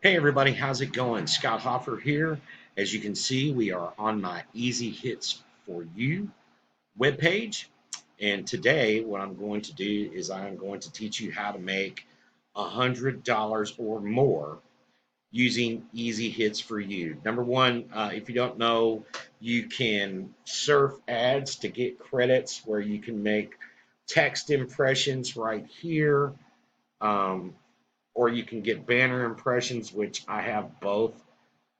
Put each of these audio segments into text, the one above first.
Hey everybody, how's it going? Scott Hoffer here. As you can see, we are on my EASYHITS4U webpage. And today, what I'm going to do is I'm going to teach you how to make $100 or more using Easy Hits for You. Number one, if you don't know, you can surf ads to get credits where you can make text impressions right here. Um, or you can get banner impressions, which I have both.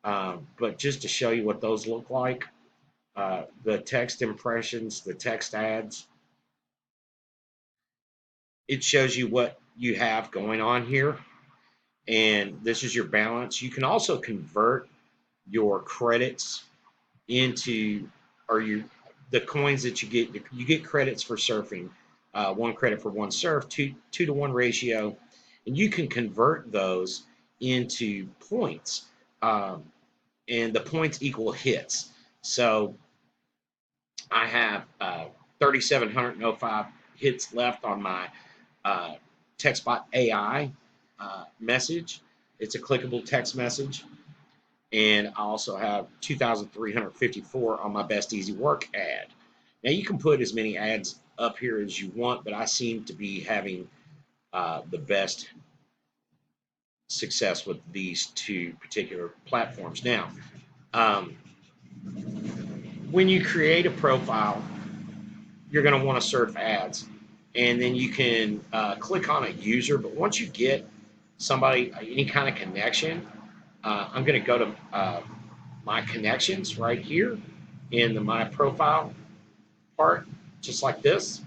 But just to show you what those look like, the text impressions, the text ads, it shows you what you have going on here. And this is your balance. You can also convert your credits into, or the coins that you get credits for surfing, 1 credit for 1 surf, two to 1 ratio, and you can convert those into points. Um, and the points equal hits. So I have 3,705 hits left on my uh, TEXTBOT AI message. It's a clickable text message. And I also have 2,354 on my Best Easy Work ad. Now you can put as many ads up here as you want, but I seem to be having the best success with these two particular platforms. Now, um, when you create a profile, you're going to want to surf ads, and then you can click on a user. But once you get somebody, any kind of connection, I'm going to go to my connections right here in the my profile part, just like this.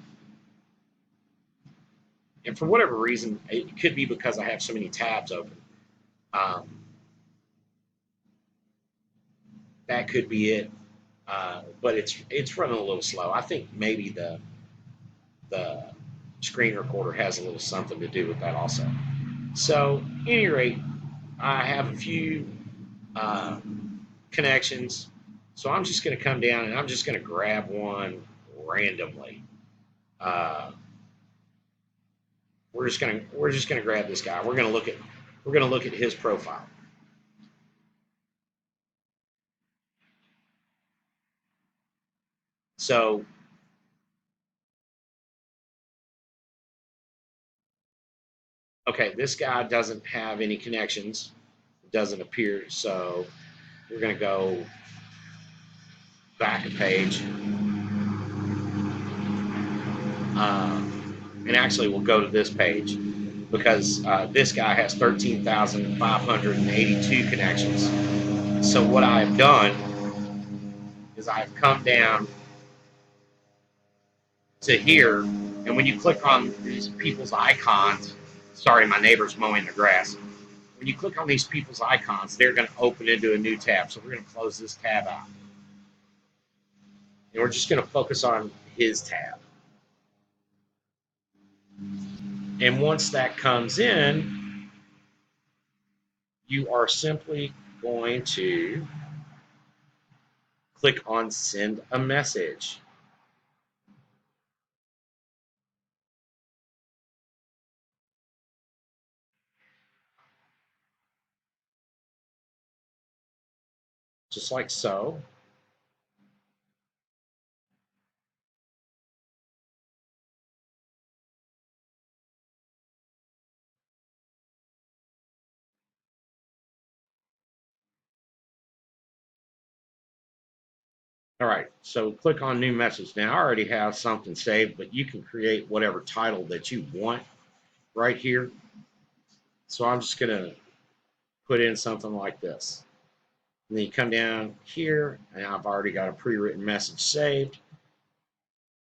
And for whatever reason, it could be because I have so many tabs open. Um, that could be it. But it's running a little slow. I think maybe the screen recorder has a little something to do with that also. So, at any rate, I have a few uh, connections. So I'm just going to come down and I'm just going to grab one randomly. Uh, we're just gonna grab this guy. We're gonna look at his profile. So okay, this guy doesn't have any connections. It doesn't appear. So we're gonna go back a page. And actually we'll go to this page because this guy has 13,582 connections. So what I've done is I've come down to here, and when you click on these people's icons, sorry, my neighbor's mowing the grass. When you click on these people's icons, they're going to open into a new tab. So we're going to close this tab out. And we're just going to focus on his tab. And once that comes in, you are simply going to click on send a message. Just like so. All right, so click on new message. Now I already have something saved, but you can create whatever title that you want right here. So I'm just going to put in something like this. And then you come down here, and I've already got a pre-written message saved.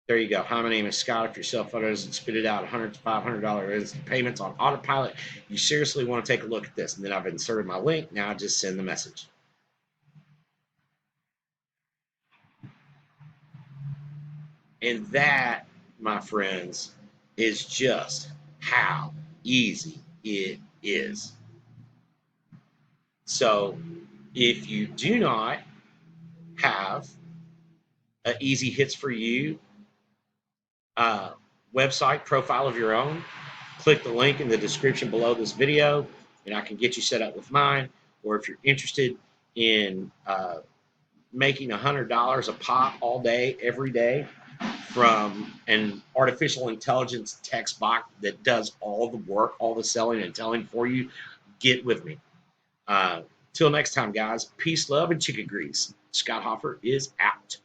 There you go. Hi, my name is Scott. If your cell phone doesn't spit it out, $100 to $500 instant payments on autopilot, you seriously want to take a look at this. And then I've inserted my link. Now I just send the message. And that, my friends, is just how easy it is. So if you do not have an Easy Hits for You website profile of your own, click the link in the description below this video. and I can get you set up with mine. Or if you're interested in making $100 a pop all day, every day, from an artificial intelligence text bot that does all the work, all the selling and telling for you, get with me. Till next time, guys, peace, love, and chicken grease. Scott Hoffer is out.